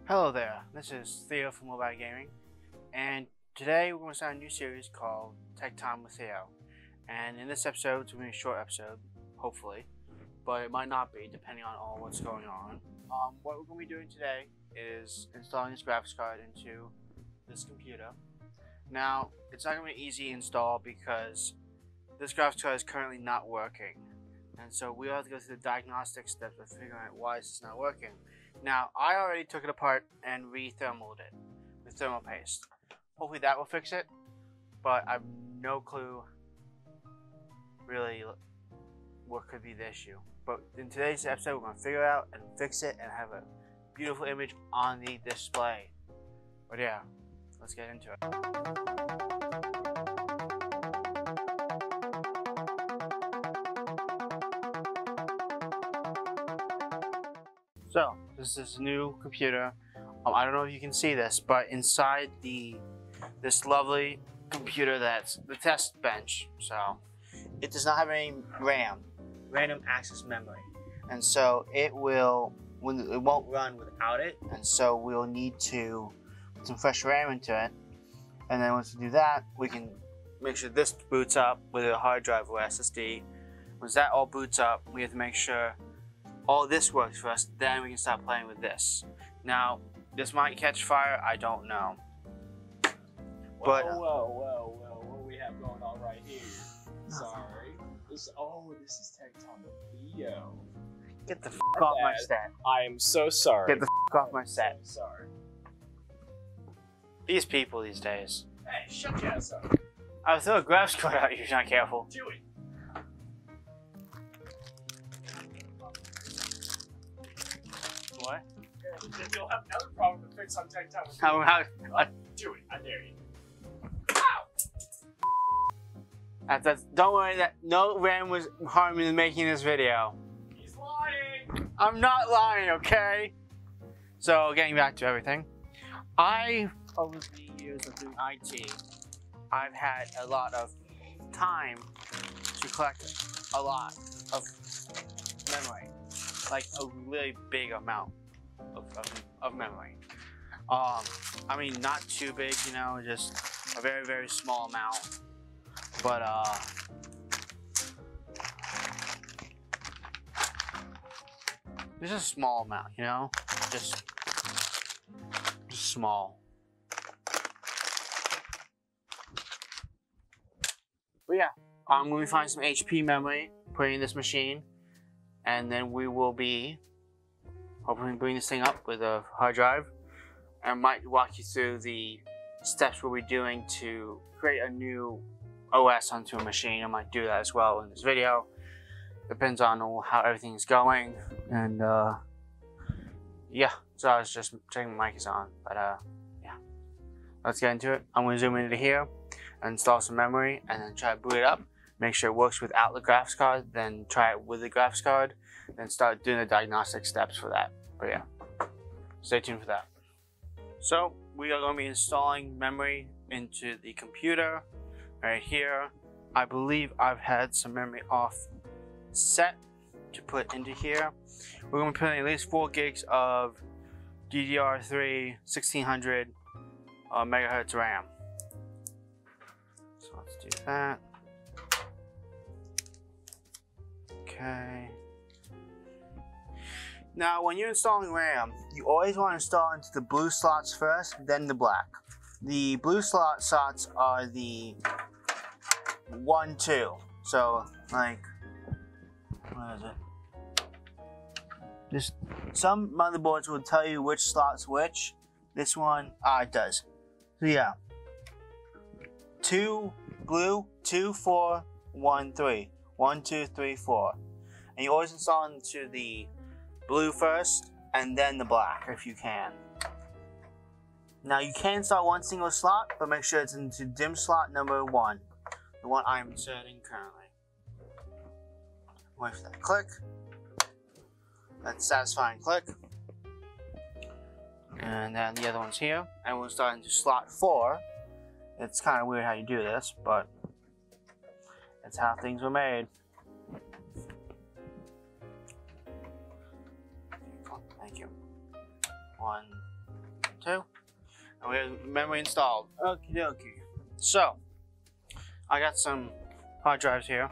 Hello there, this is Theo from Mobile Gaming, and today we're going to start a new series called Tech Time with Theo. And in this episode, it's going to be a short episode, hopefully, but it might not be depending on all what's going on. What we're going to be doing today is installing this graphics card into this computer. Now, it's not going to be an easy install because this graphics card is currently not working, and so we have to go through the diagnostic steps of figuring out why this is not working. Now, I already took it apart and re-thermaled it with thermal paste. Hopefully that will fix it, but I have no clue really what could be the issue. But in today's episode, we're going to figure it out and fix it and have a beautiful image on the display. But yeah, let's get into it. So, this is a new computer. I don't know if you can see this, but inside this lovely computer that's the test bench, so it does not have any RAM, random access memory, and so it won't run without it, and so we'll need to put some fresh RAM into it, and then once we do that, we can make sure this boots up with a hard drive or SSD. Once that all boots up, we have to make sure all this works for us, then we can start playing with this. Now, this might catch fire, I don't know. But Whoa, what we have going on right here? Sorry. This is Tech Time with Theo. Get the f off my set. I am so sorry. Get the f off my set. So sorry. These people these days. Hey, shut your ass up. I'll throw a graphics card out if you're not careful. Do it. What? You'll have another problem to fix on Tech Time with How, Do it, I dare you. don't worry, that no RAM was harmed in making this video. He's lying! I'm not lying, okay? So, getting back to everything. Over the years of doing IT, I've had a lot of time to collect a lot of memory. Like a really big amount of memory. I mean, not too big, you know, just a very, very small amount. But, just a small amount, you know? Just small. But yeah, when we find some HP memory, put it in this machine, and then we will be hopefully bring this thing up with a hard drive, and might walk you through the steps we'll be doing to create a new OS onto a machine. I might do that as well in this video. Depends on how everything's going, and yeah, so I was just checking my mic is on, but yeah, let's get into it. I'm going to zoom into here and install some memory and then try to boot it up. Make sure it works without the graphics card, then try it with the graphics card, then start doing the diagnostic steps for that. But yeah, stay tuned for that. So we are going to be installing memory into the computer right here. I believe I've had some memory off set to put into here. We're going to be putting at least 4 gigs of DDR3 1600 megahertz RAM. So let's do that. Okay. Now, when you're installing RAM, you always want to install into the blue slots first, then the black. The blue slots are the 1, 2. So, like, what is it? Just some motherboards will tell you which slot's which. This one, it does. So yeah, 2 blue, 2, 4, 1, 3. 1, 2, 3, 4. And you always install into the blue first, and then the black if you can. Now you can install one single slot, but make sure it's into DIMM slot number 1, the one I'm inserting currently. Wait for that click. That's satisfying click. And then the other one's here, and we'll start into slot 4. It's kind of weird how you do this, but that's how things were made. Thank you. 1, too. And we have memory installed. Okie dokie. So, I got some hard drives here.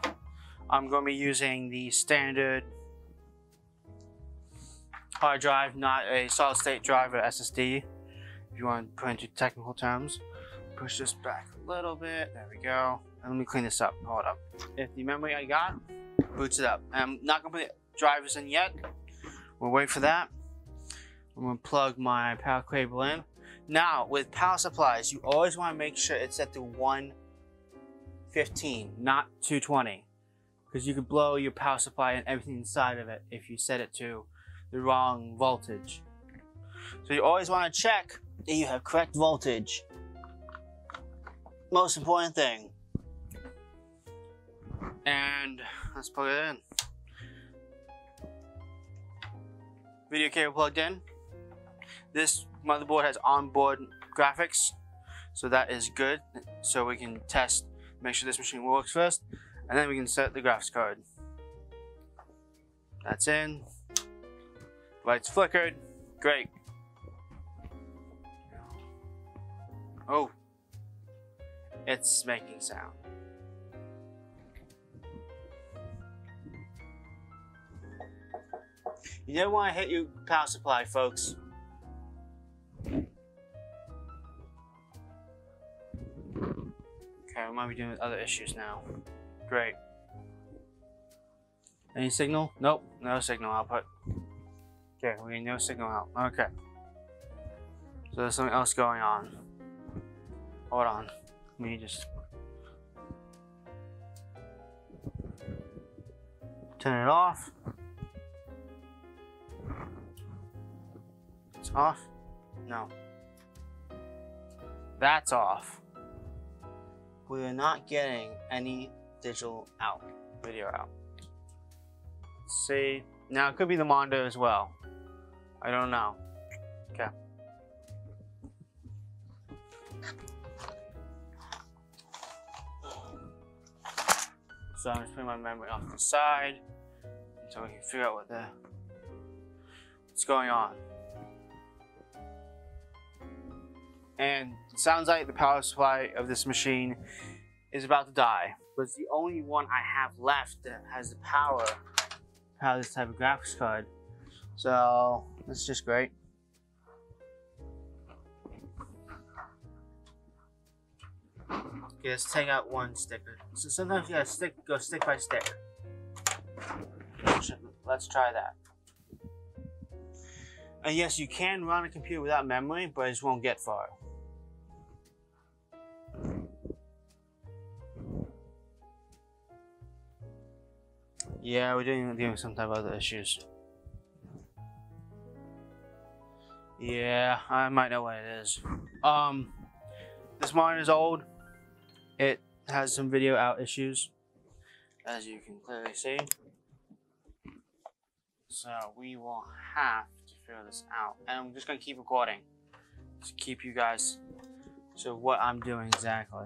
I'm going to be using the standard hard drive, not a solid state drive or SSD. If you want to put into technical terms, push this back a little bit. There we go. And let me clean this up. Hold up. If the memory I got boots it up, I'm not going to put the drivers in yet. We'll wait for that. I'm going to plug my power cable in. Now, with power supplies, you always want to make sure it's set to 115, not 220. Because you could blow your power supply and everything inside of it if you set it to the wrong voltage. So you always want to check that you have correct voltage. Most important thing. And let's plug it in. Video cable plugged in. This motherboard has onboard graphics, so that is good. So we can test, make sure this machine works first, and then we can set the graphics card. That's in. Lights flickered. Great. Oh, it's making sound. You don't want to hit your power supply, folks. Okay, we might be dealing with other issues now. Great. Any signal? Nope, no signal output. Okay, we need no signal out. Okay. So there's something else going on. Hold on. Let me just turn it off. It's off? No. That's off. We are not getting any digital out, video out. Let's see. Now it could be the monitor as well. I don't know. Okay. So I'm just putting my memory off to the side so we can figure out what's going on. And it sounds like the power supply of this machine is about to die. But it's the only one I have left that has the power to power this type of graphics card. So that's just great. Okay, let's take out one sticker. So sometimes you gotta go stick by stick. Let's try that. And yes, you can run a computer without memory, but it just won't get far. Yeah, we're dealing with some type of other issues. Yeah, I might know what it is. This monitor is old. It has some video out issues, as you can clearly see. So we will have to figure this out. And I'm just gonna keep recording to keep you guys to what I'm doing exactly.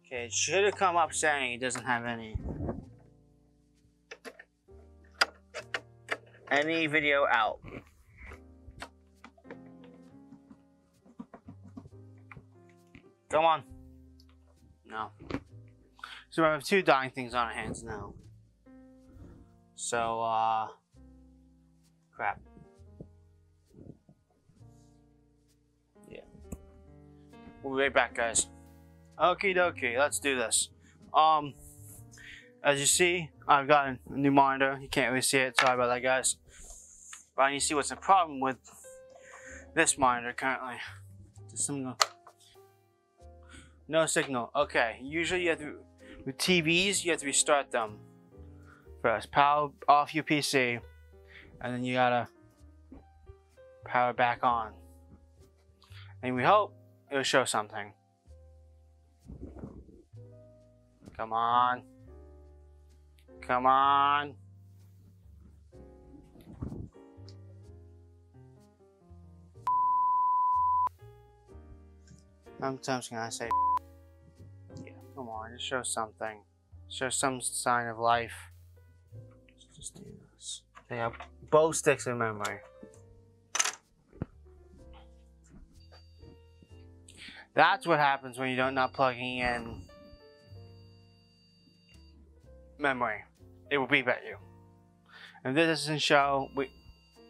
Okay, it should have come up saying it doesn't have any video out. Come on. No. So we have two dying things on our hands now. So, crap. Yeah. We'll be right back, guys. Okie dokie, let's do this. As you see, I've got a new monitor. You can't really see it, sorry about that, guys. But I need to see what's the problem with this monitor currently. Just some no signal. Okay, usually you have to, with TVs, you have to restart them first. Power off your PC, and then you gotta power back on. And we hope it'll show something. Come on. Come on. Sometimes can I say yeah, come on, just show something. Show some sign of life. Let's just do this. They have both sticks in memory. That's what happens when you don't not plugging in memory. It will beep at you. And this doesn't show.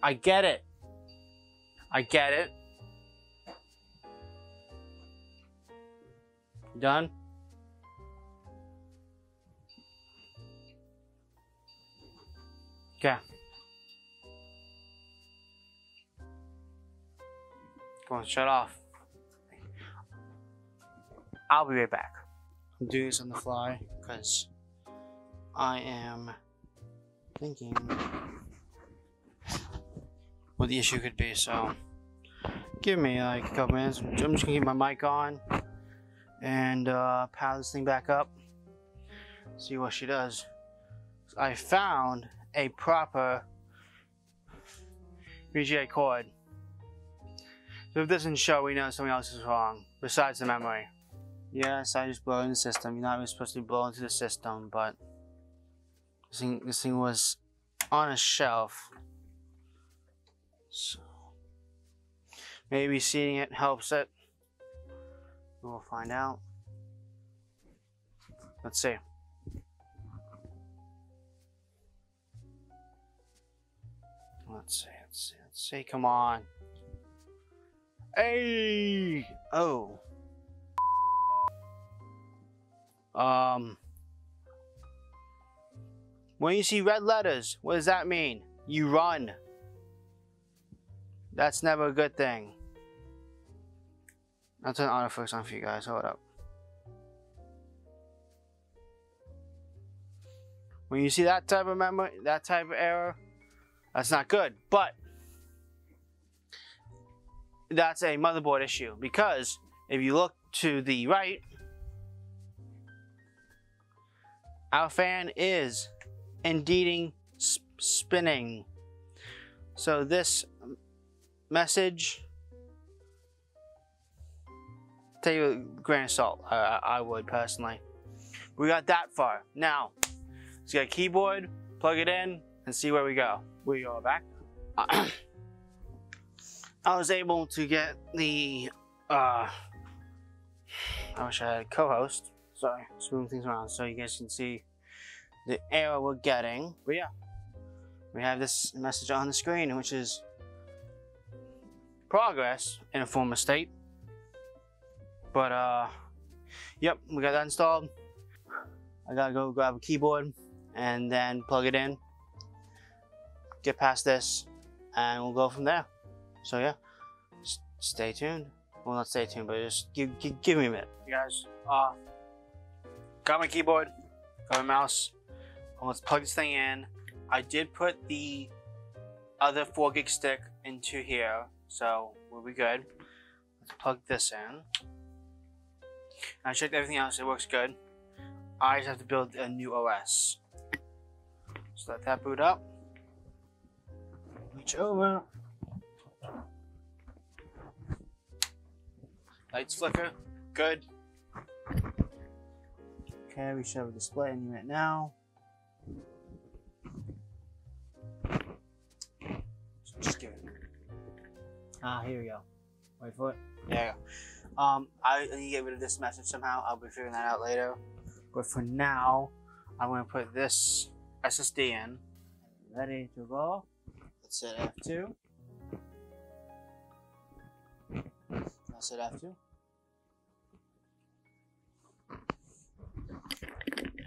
I get it. I get it. Done? Okay. Go on, shut off. I'll be right back. I'm doing this on the fly because I am thinking what the issue could be, so give me like a couple minutes. I'm just gonna keep my mic on and power this thing back up, see what she does. I found a proper VGA cord. So if it doesn't show, we know something else is wrong besides the memory. Yes, I just blow in the system. You're not even supposed to be blowing into the system, but this thing was on a shelf. So maybe seeing it helps it. We'll find out. Let's see. Let's see. Come on. Hey! Oh. When you see red letters, what does that mean? You run. That's never a good thing. I'll turn autofocus on for you guys. Hold up. When you see that type of memory, that type of error, that's not good. But that's a motherboard issue, because if you look to the right, our fan is indeed spinning. So this message, take it with a grain of salt. I would personally. We got that far. Now, let's get a keyboard, plug it in, and see where we go. We are back. I was able to get the, I wish I had a co-host. Sorry, smooth things around so you guys can see the error we're getting. But yeah, we have this message on the screen, which is progress in a former state. But yep, we got that installed. I gotta go grab a keyboard and then plug it in, get past this, and we'll go from there. So yeah, stay tuned. Well, not stay tuned, but just give me a minute. You guys, got my keyboard, got my mouse. Let's plug this thing in. I did put the other 4 gig stick into here, so we'll be good. Let's plug this in. I checked everything else, it works good. I just have to build a new OS. So let that boot up. Reach over. Lights flicker, good. Okay, we should have a display in right now. Just give it. Here we go. Wait for it. There you go. I need to get rid of this message somehow. I'll be figuring that out later. But for now, I'm going to put this SSD in. Ready to go. Let's hit F2. Let's hit F2.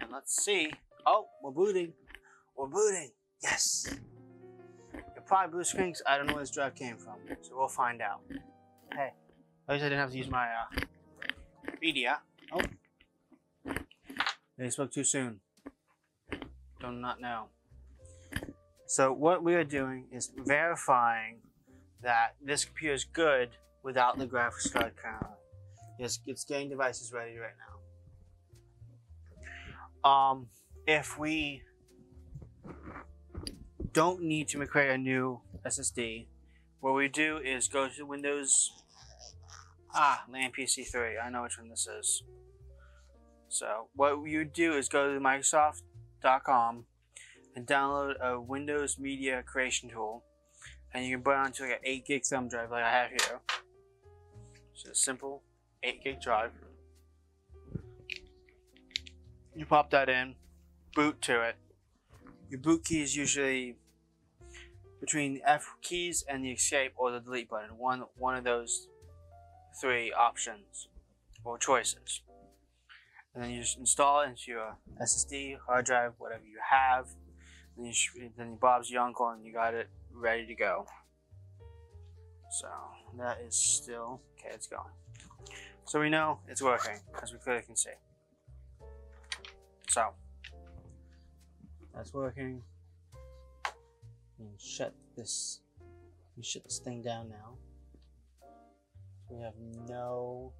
And let's see. Oh, we're booting. We're booting. Yes. It probably blue screens. I don't know where this drive came from, so we'll find out. Hey, at least I didn't have to use my media. Oh, they spoke too soon. Do not know. So what we are doing is verifying that this computer is good without the graphics card currently. It's getting devices ready right now. If we don't need to create a new SSD, what we do is go to Windows, LAN PC3. I know which one this is. So what you do is go to Microsoft.com and download a Windows Media Creation Tool, and you can put it onto like an 8 gig thumb drive like I have here. So it's simple. 8 gig drive. You pop that in, boot to it. Your boot key is usually between the F keys and the escape or the delete button. One of those 3 options or choices. And then you just install it into your SSD, hard drive, whatever you have. And then Bob's your uncle and you got it ready to go. So that is still, okay, it's going. So we know it's working as we clearly can see. So that's working. And shut this thing down now. We have no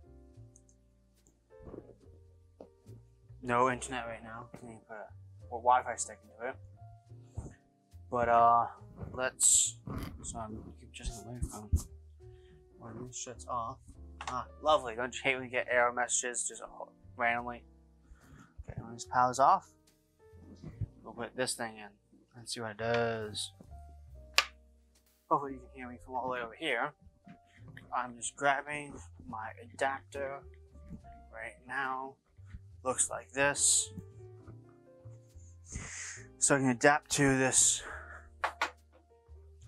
internet right now. We need to put a Wi-Fi stick into it. But let's. So I'm keep adjusting the microphone. When this shuts off. Ah, lovely. Don't you hate when you get error messages just randomly? Okay, when this powers off, we'll put this thing in and see what it does. Hopefully you can hear me from all the way over here. I'm just grabbing my adapter right now. Looks like this. So I can adapt to this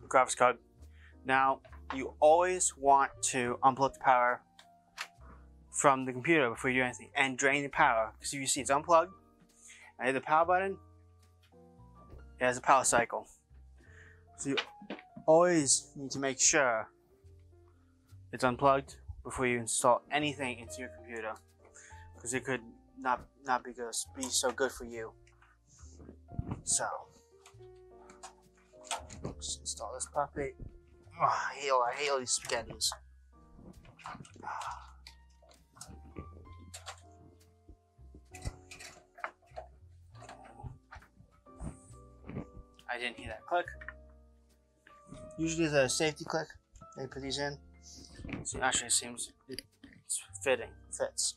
graphics card. Now, you always want to unplug the power from the computer before you do anything and drain the power. Because if you see it's unplugged, I hit the power button, it has a power cycle. So you always need to make sure it's unplugged before you install anything into your computer. Because it could not be so good for you. So, let's install this puppy. Oh, I hate all these spaghettis. I didn't hear that click. Usually there's a safety click. They put these in. So actually it seems it's fits.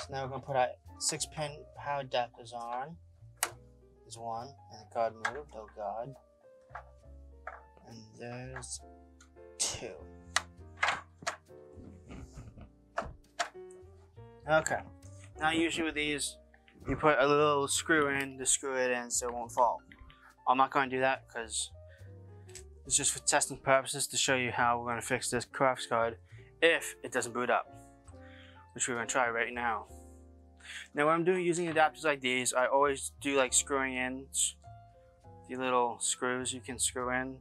So now we're gonna put our 6-pin power adapters on. There's one, and the card moved, oh god. And there's 2. Okay. Now usually with these, you put a little screw in to screw it in so it won't fall. I'm not going to do that because it's just for testing purposes to show you how we're going to fix this graphics card if it doesn't boot up, which we're going to try right now. Now when I'm using adapters like these, I always do like screwing in the little screws you can screw in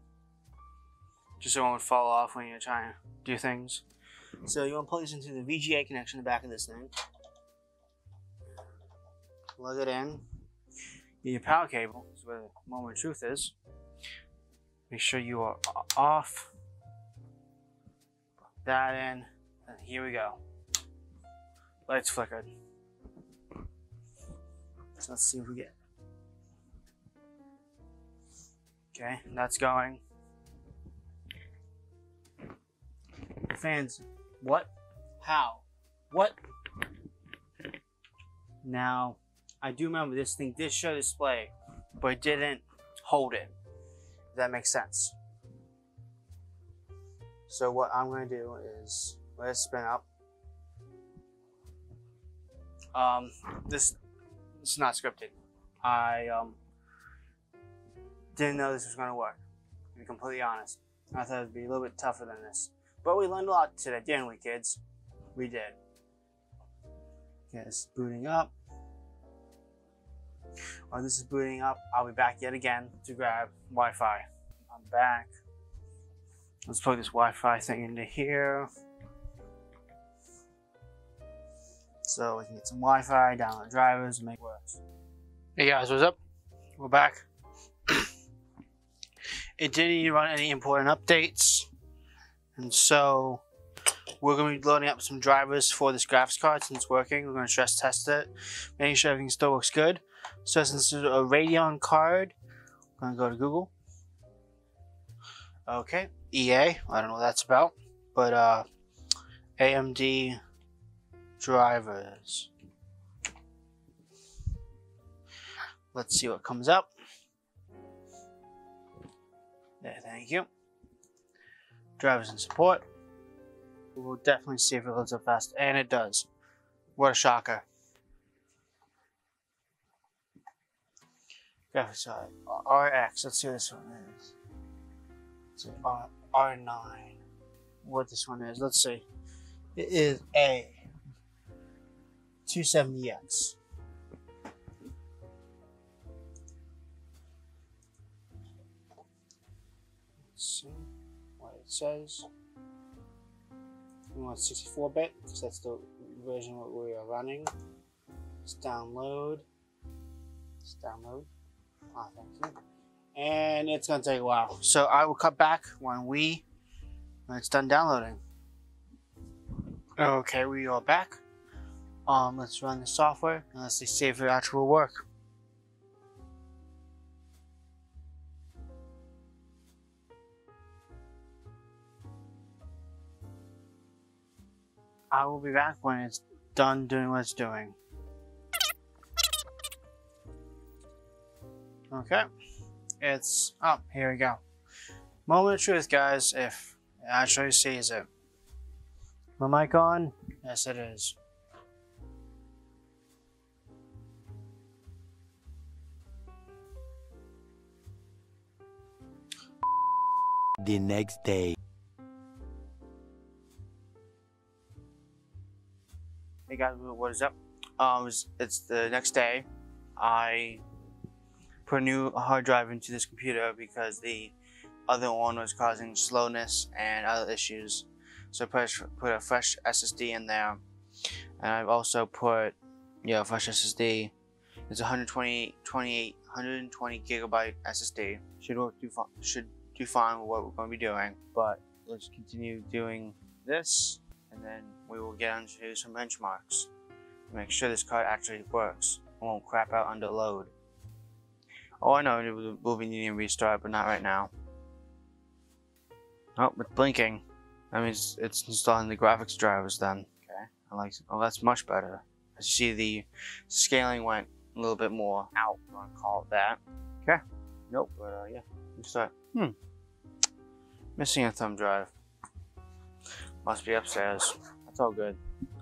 just so it won't fall off when you're trying to do things. So you want to plug this into the VGA connection in the back of this thing. Plug it in. Get your power cable, is where the moment of truth is. Make sure you are off. Plug that in, and here we go. Lights flickered. So let's see if we get. Okay, that's going. The fans. What? How? What? Now, I do remember this thing did show display, but it didn't hold it. If that makes sense. So what I'm going to do is let it spin up. This is not scripted. I didn't know this was going to work, to be completely honest. I thought it would be a little bit tougher than this. But we learned a lot today, didn't we, kids? We did. Okay, it's booting up. While this is booting up, I'll be back yet again to grab Wi-Fi. I'm back. Let's plug this Wi-Fi thing into here. So we can get some Wi-Fi, download drivers, and make it work. Hey guys, what's up? We're back. It didn't even run any important updates. And so we're going to be loading up some drivers for this graphics card since it's working. We're going to stress test it, making sure everything still works good. So since this is a Radeon card, I'm going to go to Google. Okay, EA, I don't know what that's about, but AMD drivers. Let's see what comes up. There, thank you. Drivers and support. We'll definitely see if it loads up fast. And it does. What a shocker. Graphics card. RX. Let's see what this one is. Let's see. R9. What this one is. Let's see. It is a 270X. Let's see what it says. We want 64-bit because that's the version what we are running. Let's download. Let's download. Ah, thank you. And it's gonna take a while, so I will cut back when it's done downloading. Okay, we are back. Let's run the software and let's see if it actually will work. I will be back when it's done doing what it's doing. Okay, it's up. Here we go. Moment of truth, guys. If it actually sees it. My mic on? Yes, it is. The next day. Hey guys, what is up? It's the next day. I put a new hard drive into this computer because the other one was causing slowness and other issues. So I put a fresh SSD in there, and I've also put a fresh SSD. It's 120 gigabyte SSD. Should do fine with what we're going to be doing. But let's continue doing this, and then we will get onto some benchmarks to make sure this card actually works and won't crap out under load. Oh, I know we'll be needing a restart, but not right now. Oh, it's blinking. That means it's installing the graphics drivers then. Okay, oh, that's much better. As you see, the scaling went a little bit more out. I'm gonna call it that. Okay. Nope, but yeah, restart. Missing a thumb drive. Must be upstairs. That's all good.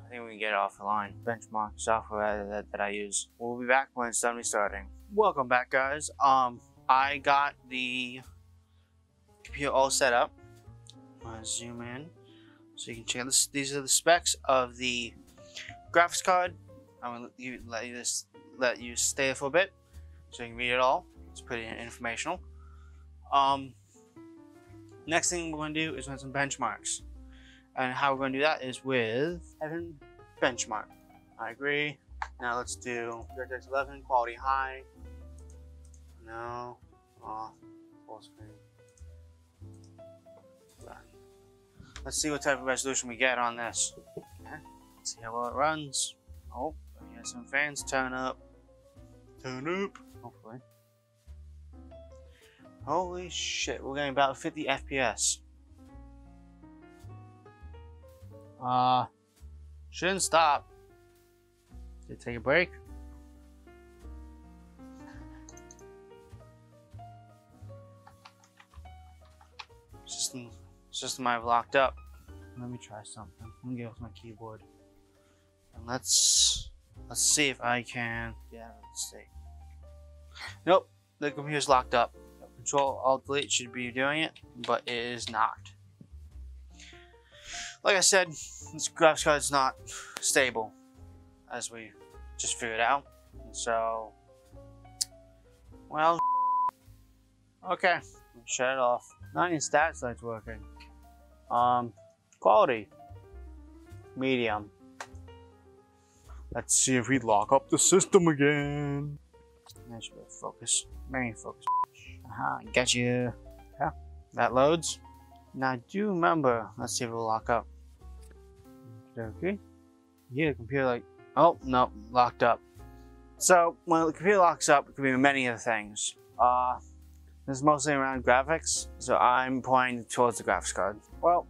I think we can get it off the line. Benchmark software that I use. We'll be back when it's done restarting. Welcome back, guys. I got the computer all set up. I'm gonna zoom in so you can check this. These are the specs of the graphics card. I'm gonna let you stay there for a bit so you can read it all. It's pretty informational. Next thing we're gonna do is run some benchmarks, and how we're gonna do that is with having benchmark. I agree. Now let's do DirectX 11 quality high. No. Full screen. Let's see what type of resolution we get on this. Okay. Let's see how well it runs. Oh, here's some fans. Turn up. Turn up. Hopefully. Holy shit, we're getting about 50 FPS. Shouldn't stop. Did it take a break? System I've locked up. Let me try something. Let me get off my keyboard. And let's see if I can get out of the state. Nope, the computer's locked up. Control Alt Delete should be doing it, but it is not. Like I said, this graphics card is not stable, as we just figured out. And so, well, okay, shut it off. Not even stats lights working. Quality, medium. Let's see if we lock up the system again. That should be focus. Main focus. Got you. Yeah, that loads. Now, I do remember. Let's see if it will lock up. Okay. Yeah, the computer like. Oh no, locked up. So when the computer locks up, it could be many other things. This is mostly around graphics, so I'm pointing towards the graphics card. Well,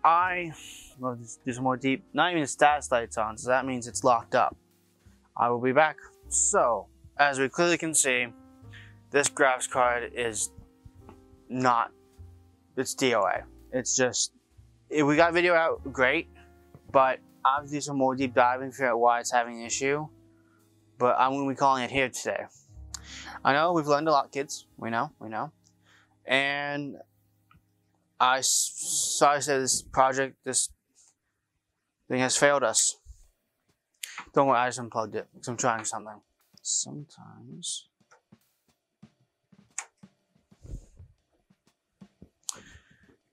I will do some more deep. Not even the stats lights on, so that means it's locked up. I will be back. So, as we clearly can see, this graphics card is not. It's DOA. It's just if we got video out, great. But I'll do some more deep diving, figure out why it's having an issue. But I'm going to be calling it here today. I know we've learned a lot, kids. We know. And sorry to say this thing has failed us. Don't worry, I just unplugged it because I'm trying something. Sometimes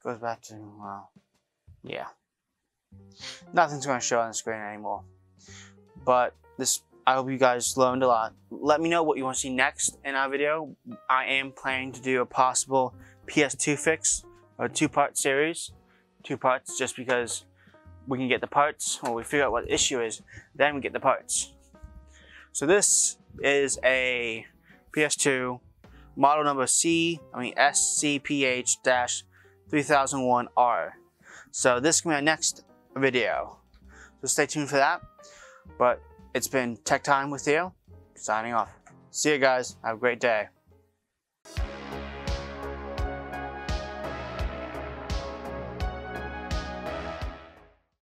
goes back to, well, yeah. Nothing's going to show on the screen anymore. But I hope you guys learned a lot. Let me know what you want to see next in our video. I am planning to do a possible PS2 fix, a 2-part series. 2 parts just because we can get the parts, or we figure out what the issue is, then we get the parts. So this is a PS2 model number SCPH-3001R. So this is going to be our next video. So stay tuned for that. But it's been Tech Time with Theo, signing off. See you guys. Have a great day.